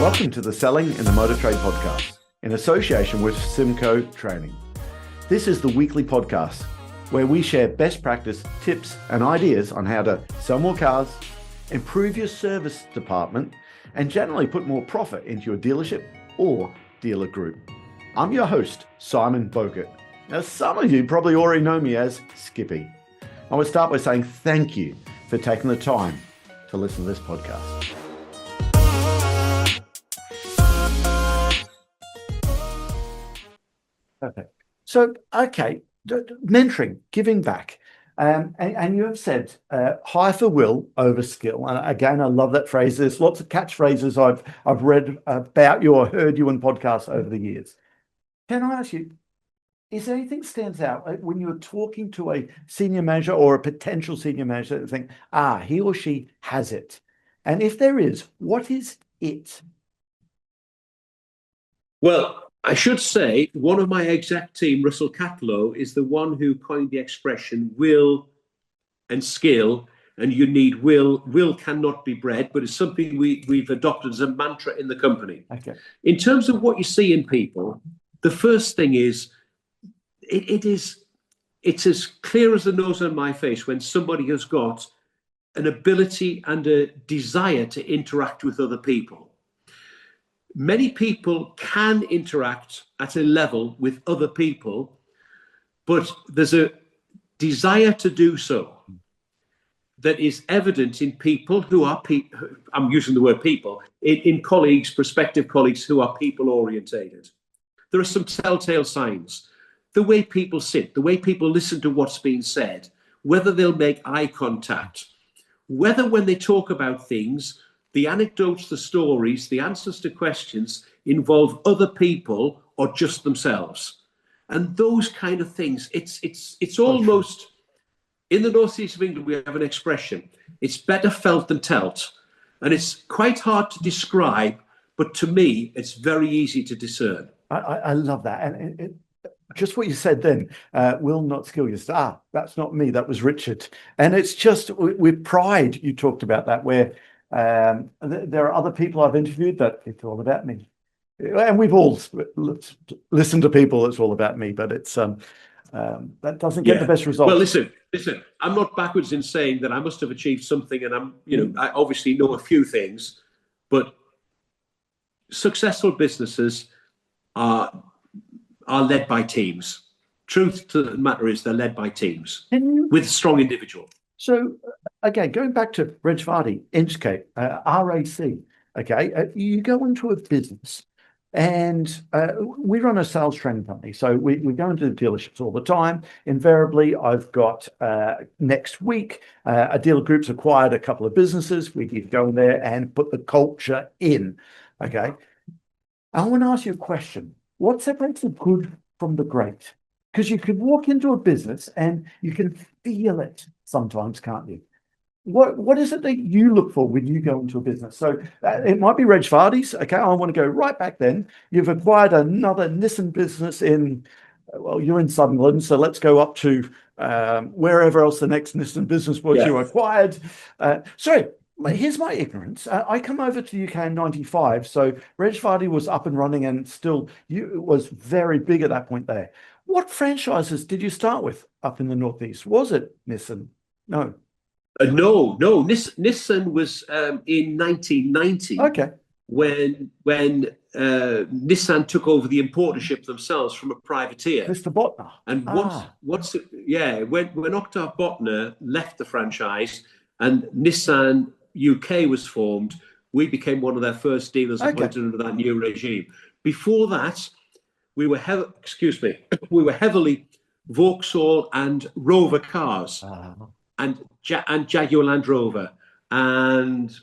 Welcome to the Selling in the Motor Trade podcast, in association with symcotraining. This is the weekly podcast where we share best practice, tips and ideas on how to sell more cars, improve your service department, and generally put more profit into your dealership or dealer group. I'm your host, Simon Bowkett. Now, some of you probably already know me as Skippy. I want to start by saying thank you for taking the time to listen to this podcast. Perfect. So, okay, mentoring, giving back. And you have said hire for will over skill. And again, I love that phrase. There's lots of catchphrases I've read about you or heard you in podcasts over the years. Can I ask you, is there anything stands out when you're talking to a senior manager or a potential senior manager that think, he or she has it? And if there is, what is it? Well, I should say one of my exec team, Russell Catlow, is the one who coined the expression will and skill, and you need will. Will cannot be bred, but it's something we've adopted as a mantra in the company. Okay. In terms of what you see in people, the first thing is it's as clear as the nose on my face when somebody has got an ability and a desire to interact with other people. Many people can interact at a level with other people, but there's a desire to do so that is evident in people who are I'm using the word people, in colleagues, prospective colleagues who are people orientated. There are some telltale signs. The way people sit, the way people listen to what's being said, whether they'll make eye contact, whether when they talk about things, the anecdotes, the stories, the answers to questions involve other people or just themselves. And those kind of things, it's almost, in the northeast of England, we have an expression, it's better felt than telt. And it's quite hard to describe, but to me, it's very easy to discern. I love that. And just what you said then, will not skill you. That's not me, that was Richard. And it's just with pride, you talked about that, where there are other people I've interviewed that it's all about me, and we've all listened to people it's all about me, but it's that doesn't get the best results. Well, listen, I'm not backwards in saying that I must have achieved something, and I obviously know a few things, but successful businesses are led by teams. Truth to the matter is they're led by teams with strong individuals. So, again, going back to Rajvati, Inchcape, RAC, okay, you go into a business and we run a sales training company. So we go into the dealerships all the time. Invariably, I've got next week, a dealer group's acquired a couple of businesses. We can go in there and put the culture in, okay? I want to ask you a question. What separates the good from the great? Because you could walk into a business and you can feel it sometimes, can't you? What is it that you look for when you go into a business? So it might be Rajvati's. Okay, I want to go right back then. You've acquired another Nissan business you're in Sunderland, so let's go up to wherever else the next Nissan business was you acquired. So here's my ignorance. I come over to the UK in 95, so Rajvati was up and running and still was very big at that point there. What franchises did you start with up in the Northeast? Was it Nissan? No. No. Nissan was in 1990. Okay. When Nissan took over the importership themselves from a privateer. Mr. Botner. And when Octave Botner left the franchise and Nissan UK was formed, we became one of their first dealers appointed under that new regime. Before that, we were heavily Vauxhall and Rover cars, and Jaguar Land Rover and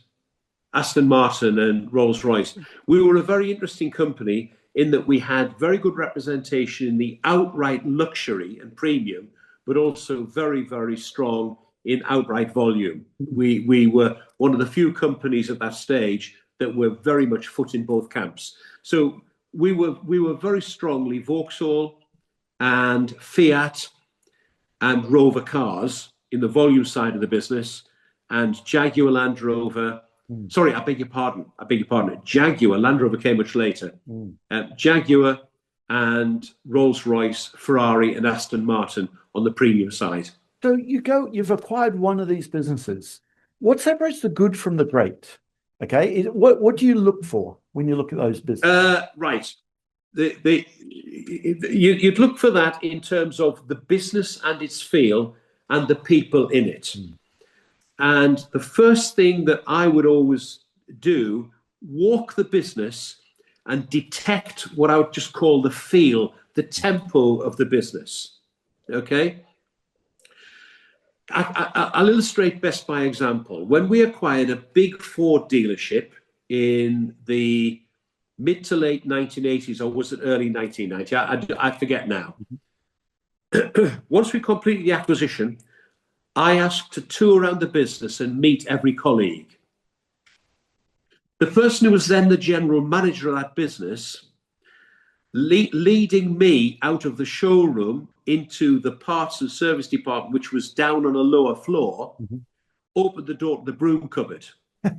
Aston Martin and Rolls-Royce. We were a very interesting company in that we had very good representation in the outright luxury and premium, but also very, very strong in outright volume. We were one of the few companies at that stage that were very much foot in both camps. So we were very strongly Vauxhall and Fiat and Rover cars in the volume side of the business, and Jaguar Land Rover Sorry, I beg your pardon. Jaguar, Land Rover came much later. Mm. Jaguar and Rolls-Royce, Ferrari and Aston Martin on the premium side. So you've acquired one of these businesses. What separates the good from the great? Okay. What do you look for when you look at those businesses? Right. You'd look for that in terms of the business and its feel and the people in it. Mm. And the first thing that I would always do, walk the business and detect what I would just call the feel, the tempo of the business. Okay? I'll illustrate best by example. When we acquired a big Ford dealership in the mid to late 1980s, or was it early 1990? I forget now. Once we completed the acquisition, I asked to tour around the business and meet every colleague. The person who was then the general manager of that business, leading me out of the showroom into the parts and service department, which was down on a lower floor, Mm-hmm. opened the door to the broom cupboard. Wow.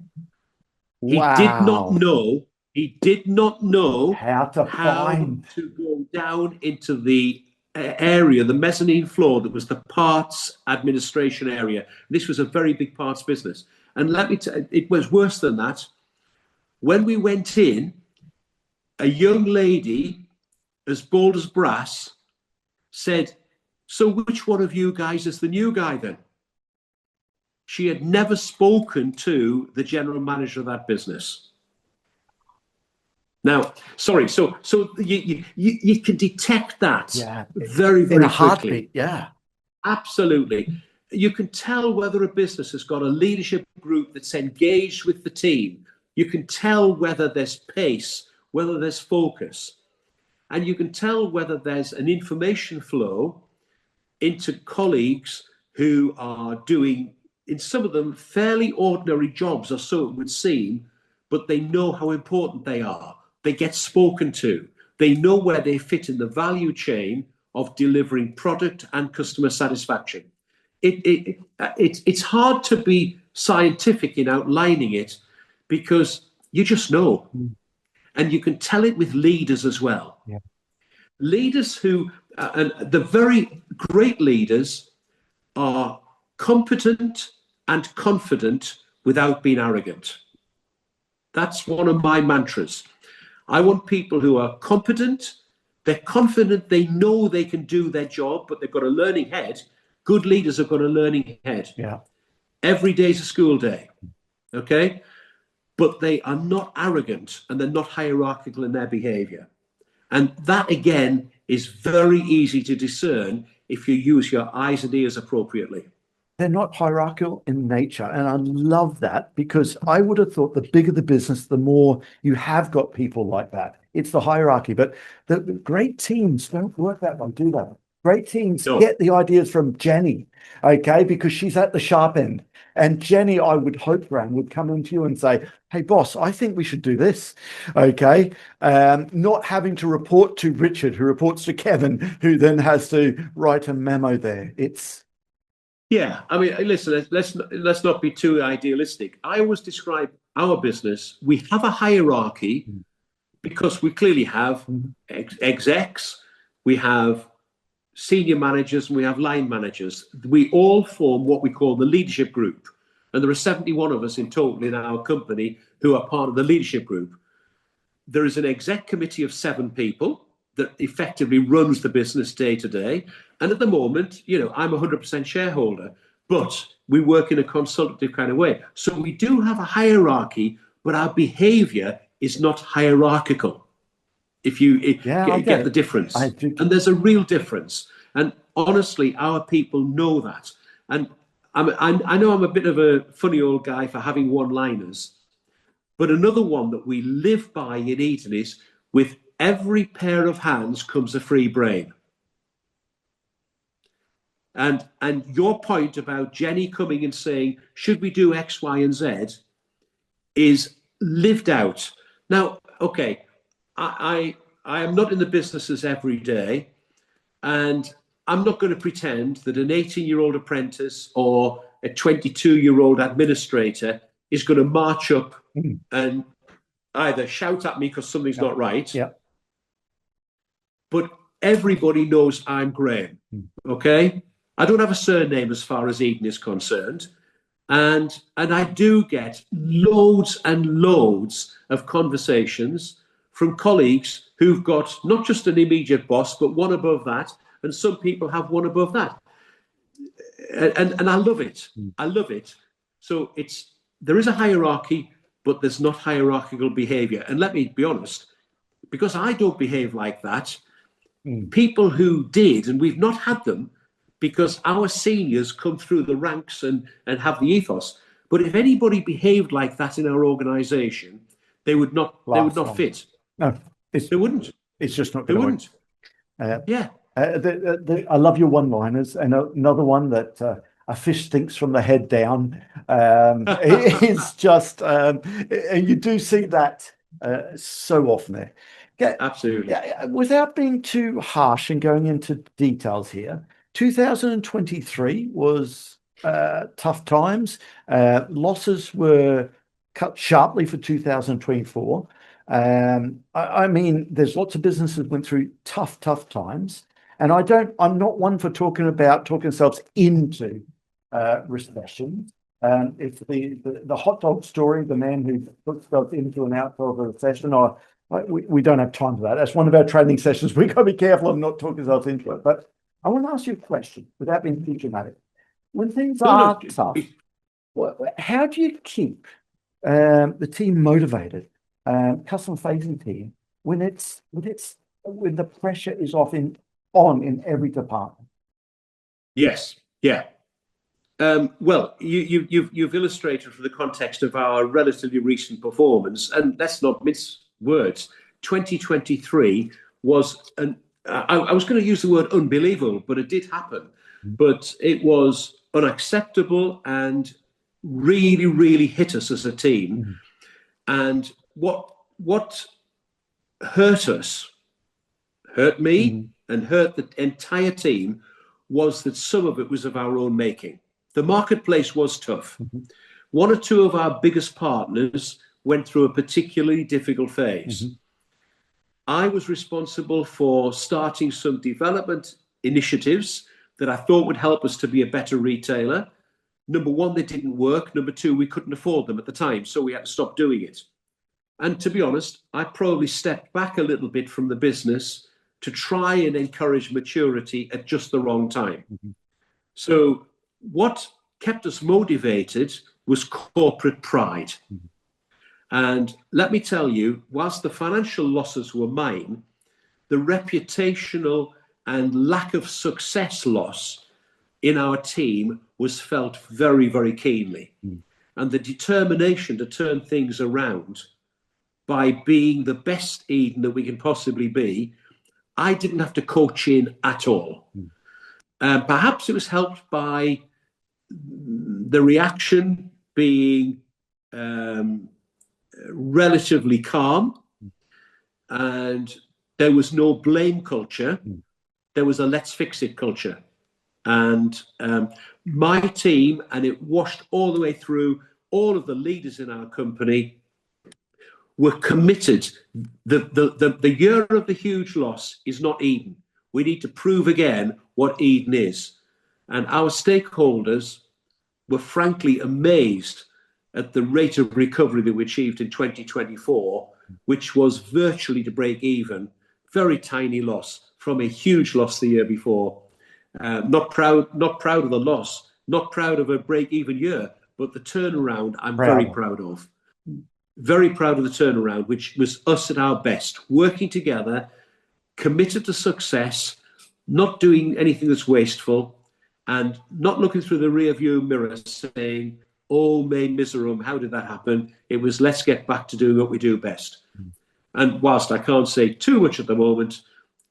He did not know How to find. to go down into the area, the mezzanine floor that was the parts administration area. This was a very big parts business. And let me tell you, it was worse than that. When we went in, a young lady, as bold as brass, said, "So which one of you guys is the new guy then?" She had never spoken to the general manager of that business. Now, sorry, so you can detect that very, in very a quickly. heartbeat. Yeah. Absolutely. You can tell whether a business has got a leadership group that's engaged with the team. You can tell whether there's pace, whether there's focus. And you can tell whether there's an information flow into colleagues who are doing, in some of them, fairly ordinary jobs, or so it would seem, but they know how important they are. They get spoken to. They know where they fit in the value chain of delivering product and customer satisfaction. It's hard to be scientific in outlining it because you just know. And you can tell it with leaders as well. Yeah. Leaders who, and the very great leaders are competent and confident without being arrogant. That's one of my mantras. I want people who are competent, they're confident, they know they can do their job, but they've got a learning head. Good leaders have got a learning head. Yeah. Every day's a school day, okay? But they are not arrogant and they're not hierarchical in their behavior. And that, again, is very easy to discern if you use your eyes and ears appropriately. They're not hierarchical in nature. And I love that because I would have thought the bigger the business, the more you have got people like that. It's the hierarchy. But the great teams don't work that way, do they? Great teams get the ideas from Jenny, okay, because she's at the sharp end. And Jenny, I would hope, Graham, would come into you and say, "Hey, boss, I think we should do this." Okay. Not having to report to Richard, who reports to Kevin, who then has to write a memo there. Yeah, I mean, listen, let's not be too idealistic. I always describe our business, we have a hierarchy because we clearly have execs, we have senior managers, and we have line managers. We all form what we call the leadership group. And there are 71 of us in total in our company who are part of the leadership group. There is an exec committee of 7 people that effectively runs the business day to day. And at the moment, I'm 100% shareholder, but we work in a consultative kind of way. So we do have a hierarchy, but our behavior is not hierarchical. If you get the difference. And there's a real difference. And honestly, our people know that. And I know I'm a bit of a funny old guy for having one-liners, but another one that we live by in Eton is, with every pair of hands comes a free brain. And your point about Jenny coming and saying, should we do X, Y, and Z, is lived out. Now, okay, I am not in the businesses every day, and I'm not going to pretend that an 18-year-old apprentice or a 22-year-old administrator is going to march up Mm. and either shout at me because something's not right, Yeah. but everybody knows I'm Graham. Okay, I don't have a surname as far as Eden is concerned, and I do get loads and loads of conversations from colleagues who've got not just an immediate boss, but one above that, and some people have one above that, and I love it. I love it. So there is a hierarchy, but there's not hierarchical behaviour. And let me be honest, because I don't behave like that, people who did, and we've not had them, because our seniors come through the ranks and have the ethos. But if anybody behaved like that in our organisation, they would not fit. No, They wouldn't. It's just not They going to work. wouldn't. Yeah. I love your one-liners, and another one that a fish stinks from the head down. It's just, and you do see that so often there. Yeah, Absolutely. without being too harsh and going into details here, 2023 was tough times. Losses were cut sharply for 2024. I mean, there's lots of businesses that went through tough times. And I'm not one for talking ourselves into recession. If the hot dog story, the man who puts himself into and out of a recession, or we don't have time for that. That's one of our training sessions. We've got to be careful of not talking ourselves into it. But I want to ask you a question without being too dramatic. When things are tough, how do you keep the team motivated, customer facing team, when the pressure is on in every department? Yes. Yeah. Well, you've illustrated for the context of our relatively recent performance, and let's not mince words. 2023 was I was going to use the word unbelievable, but it did happen. But it was unacceptable and really, really hit us as a team. And what hurt us, hurt me, and hurt the entire team, was that some of it was of our own making. The marketplace was tough. One or two of our biggest partners went through a particularly difficult phase. I was responsible for starting some development initiatives that I thought would help us to be a better retailer. Number one, they didn't work. Number two, we couldn't afford them at the time, so we had to stop doing it. And to be honest, I probably stepped back a little bit from the business to try and encourage maturity at just the wrong time. So what kept us motivated was corporate pride. And let me tell you, whilst the financial losses were mine, the reputational and lack of success loss in our team was felt very, very keenly. And the determination to turn things around by being the best Eden that we can possibly be, I didn't have to coach in at all. Perhaps it was helped by the reaction being relatively calm, and there was no blame culture. There was a let's fix it culture. And my team, and it washed all the way through all of the leaders in our company, were committed. The year of the huge loss is not Eden. We need to prove again what Eden is. And our stakeholders were frankly amazed at the rate of recovery that we achieved in 2024, which was virtually to break even. Very tiny loss from a huge loss the year before. Not proud of the loss, not proud of a break-even year, but the turnaround I'm very proud of. Very proud of the turnaround, which was us at our best, working together, committed to success, not doing anything that's wasteful, and not looking through the rear-view mirror saying, oh, me miserum, how did that happen? It was, let's get back to doing what we do best. And whilst I can't say too much at the moment,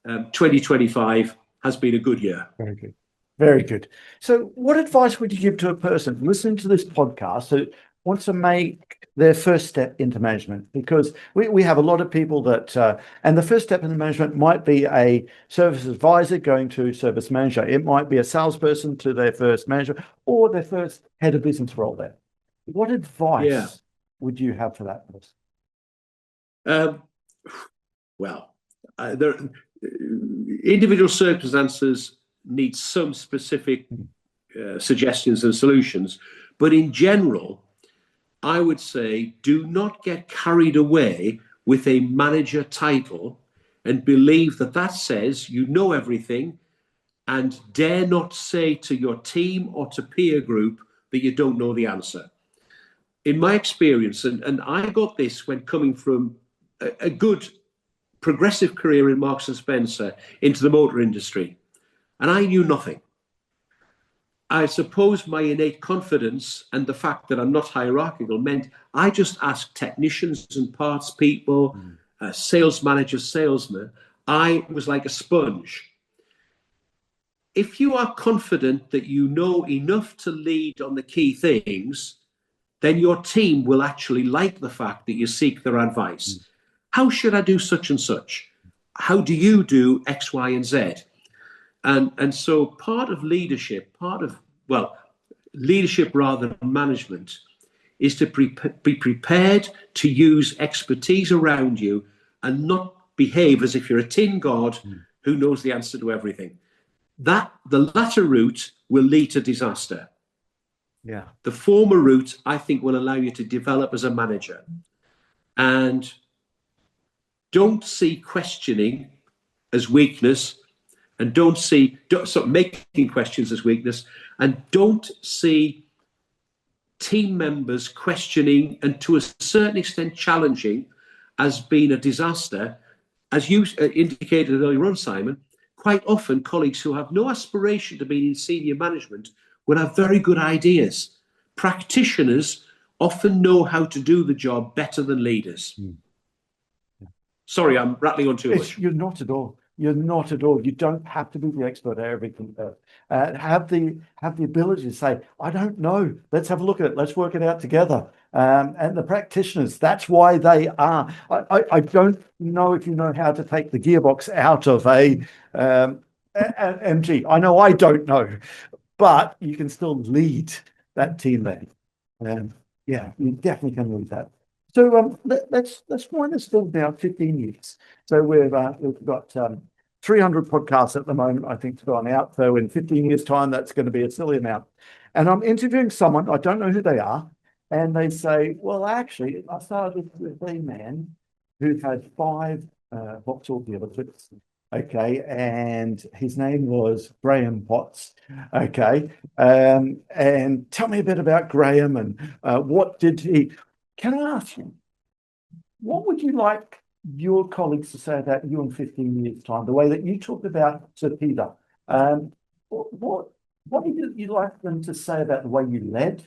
2025 has been a good year. Very good. Very good. So what advice would you give to a person listening to this podcast who wants to make their first step into management? Because we have a lot of people that, and the first step into management might be a service advisor going to service manager. It might be a salesperson to their first manager or their first head of business role there. What Yeah. advice would you have for that person? Um, well, there individual circumstances need some specific suggestions and solutions, but in general, I would say do not get carried away with a manager title and believe that that says you know everything, and dare not say to your team or to peer group that you don't know the answer. In my experience, and I got this when coming from a good progressive career in Marks and Spencer into the motor industry, and I knew nothing. I suppose my innate confidence and the fact that I'm not hierarchical meant I just asked technicians and parts people, sales managers, salesmen. I was like a sponge. If you are confident that you know enough to lead on the key things, then your team will actually like the fact that you seek their advice. How should I do such and such? How do you do X, Y, and Z? And so part of leadership, leadership rather than management, is to be prepared to use expertise around you and not behave as if you're a tin god who knows the answer to everything. That the latter route will lead to disaster. Yeah. The former route, I think, will allow you to develop as a manager. And don't see questioning as weakness, and don't stop making questions as weakness, and don't see team members questioning and to a certain extent challenging as being a disaster. As you indicated earlier on, Simon, quite often colleagues who have no aspiration to be in senior management will have very good ideas. Practitioners often know how to do the job better than leaders. Sorry, I'm rattling on too much. You're not at all. You're not at all. You don't have to be the expert at everything. Have the ability to say, I don't know. Let's have a look at it. Let's work it out together. And the practitioners, that's why they are. I don't know if you know how to take the gearbox out of a MG. I know I don't know, but you can still lead that team there. Yeah, you definitely can lead that. So let's wind this forward now 15 years. So we've got 300 podcasts at the moment, I think, to go on out. So in 15 years' time, that's going to be a silly amount. And I'm interviewing someone, I don't know who they are, and they say, well, actually, I started with a man who had 5 Vauxhall dealerships. Okay, and his name was Graham Potts. Okay, and tell me a bit about Graham and what did he? Can I ask you, what would you like your colleagues to say about you in 15 years' time? The way that you talked about Sir Peter. What would you like them to say about the way you led,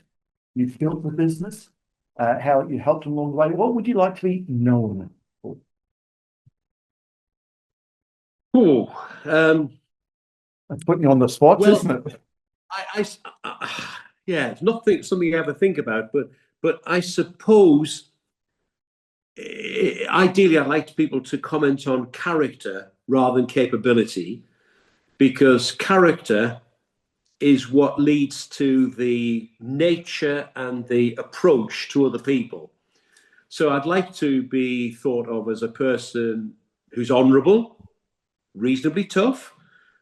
you built the business, how you helped them along the way? What would you like to be known for? That's putting you on the spot, Well, isn't it? Yeah, it's not something I ever think about, but I suppose ideally I'd like people to comment on character rather than capability, because character is what leads to the nature and the approach to other people. So I'd like to be thought of as a person who's honourable, reasonably tough,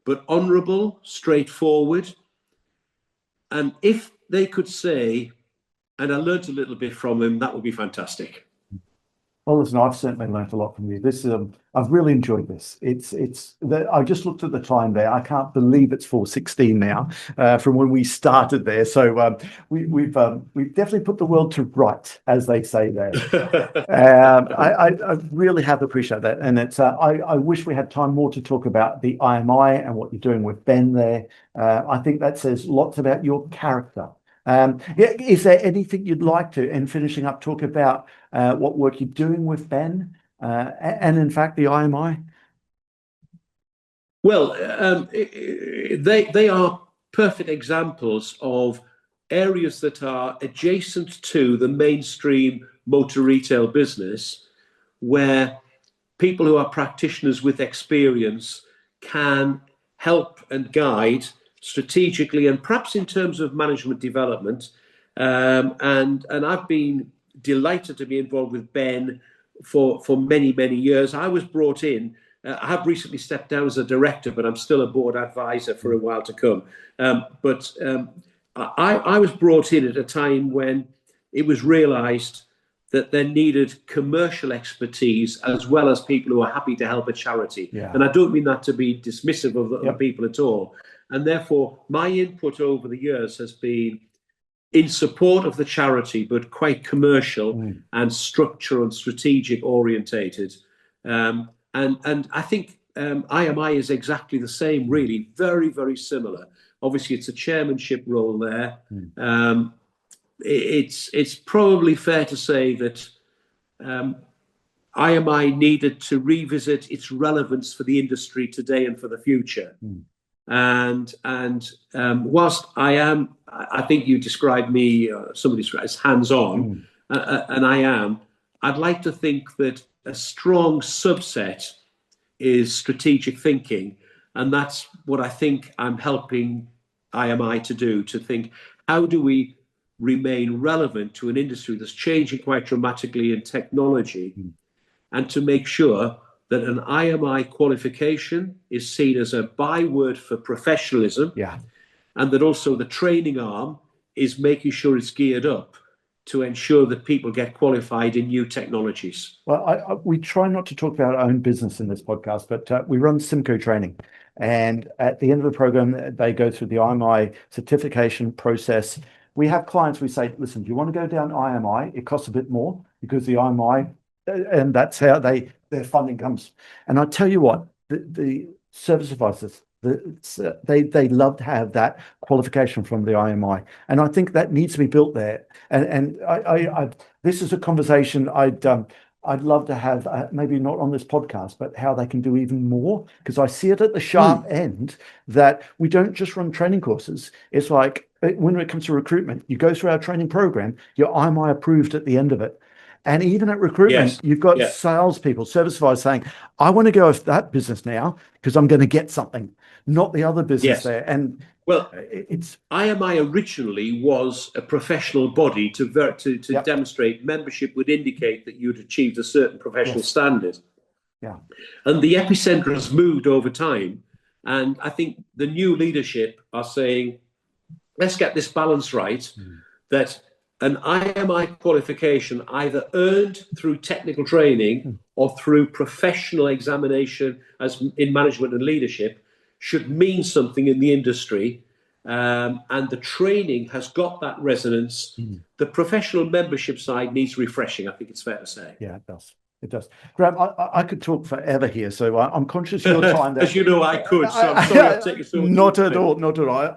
but honourable, straightforward. And if they could say, and I learned a little bit from him, that would be fantastic. Well, listen, I've certainly learned a lot from you. This, I've really enjoyed this. I just looked at the time there. I can't believe it's 4:16 now, from when we started there. So we've definitely put the world to right, as they say there. I really have appreciated that, and it's I wish we had time more to talk about the IMI and what you're doing with Ben there. I think that says lots about your character. Is there anything you'd like to, in finishing up, talk about what work you're doing with Ben and in fact the IMI? Well, they are perfect examples of areas that are adjacent to the mainstream motor retail business, where people who are practitioners with experience can help and guide strategically, and perhaps in terms of management development, And I've been delighted to be involved with Ben for many years. I was brought in. I have recently stepped down as a director, but I'm still a board advisor for a while to come. I was brought in at a time when it was realised that there needed commercial expertise as well as people who are happy to help a charity. Yeah. And I don't mean that to be dismissive of the other Yep. people at all. And therefore, my input over the years has been in support of the charity, but quite commercial and structural and strategic orientated. And I think IMI is exactly the same, really, very similar. Obviously, it's a chairmanship role there. It's probably fair to say that IMI needed to revisit its relevance for the industry today and for the future. And whilst I think you described me, somebody described as hands-on, and I am. I'd like to think that a strong subset is strategic thinking, and that's what I think I'm helping IMI to do. To think, how do we remain relevant to an industry that's changing quite dramatically in technology, and to make sure that an IMI qualification is seen as a byword for professionalism, and that also the training arm is making sure it's geared up to ensure that people get qualified in new technologies. Well, we try not to talk about our own business in this podcast, but we run symcotraining. And at the end of the program, they go through the IMI certification process. We have clients, we say, listen, do you want to go down IMI? It costs a bit more because the IMI, and that's how their funding comes. And I tell you what, the service advisors, they love to have that qualification from the IMI, and I think that needs to be built there. And I this is a conversation I'd love to have, maybe not on this podcast, but how they can do even more, because I see it at the sharp end that we don't just run training courses. It's like when it comes to recruitment, you go through our training program, you're IMI approved at the end of it. And even at recruitment, you've got salespeople, service advisors saying, I want to go with that business now because I'm going to get something, not the other business there. And well, IMI originally was a professional body to demonstrate membership would indicate that you'd achieved a certain professional standard. And the epicenter has moved over time. And I think the new leadership are saying, let's get this balance right, that an IMI qualification either earned through technical training or through professional examination as in management and leadership should mean something in the industry. And the training has got that resonance. The professional membership side needs refreshing, I think it's fair to say. Yeah, it does. It does. Graham, I could talk forever here, so I'm conscious of your time. As you know, I could, so I'm sorry I've taken so much. Not at all.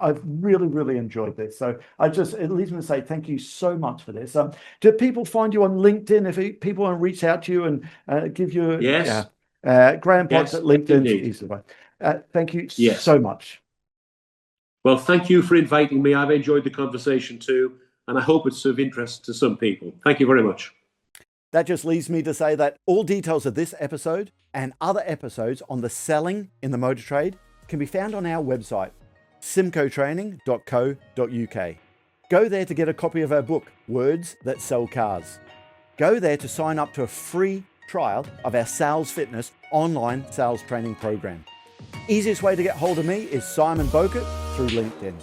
I've really enjoyed this. So it leaves me to say thank you so much for this. Do people find you on LinkedIn? If people want to reach out to you and give you Graham Potts at LinkedIn. Thank you so much. Well, thank you for inviting me. I've enjoyed the conversation too, and I hope it's of interest to some people. Thank you very much. That just leaves me to say that all details of this episode and other episodes on the selling in the motor trade can be found on our website, symcotraining.co.uk. Go there to get a copy of our book, Words That Sell Cars. Go there to sign up to a free trial of our Sales Fitness online sales training program. Easiest way to get hold of me is Simon Bowkett through LinkedIn.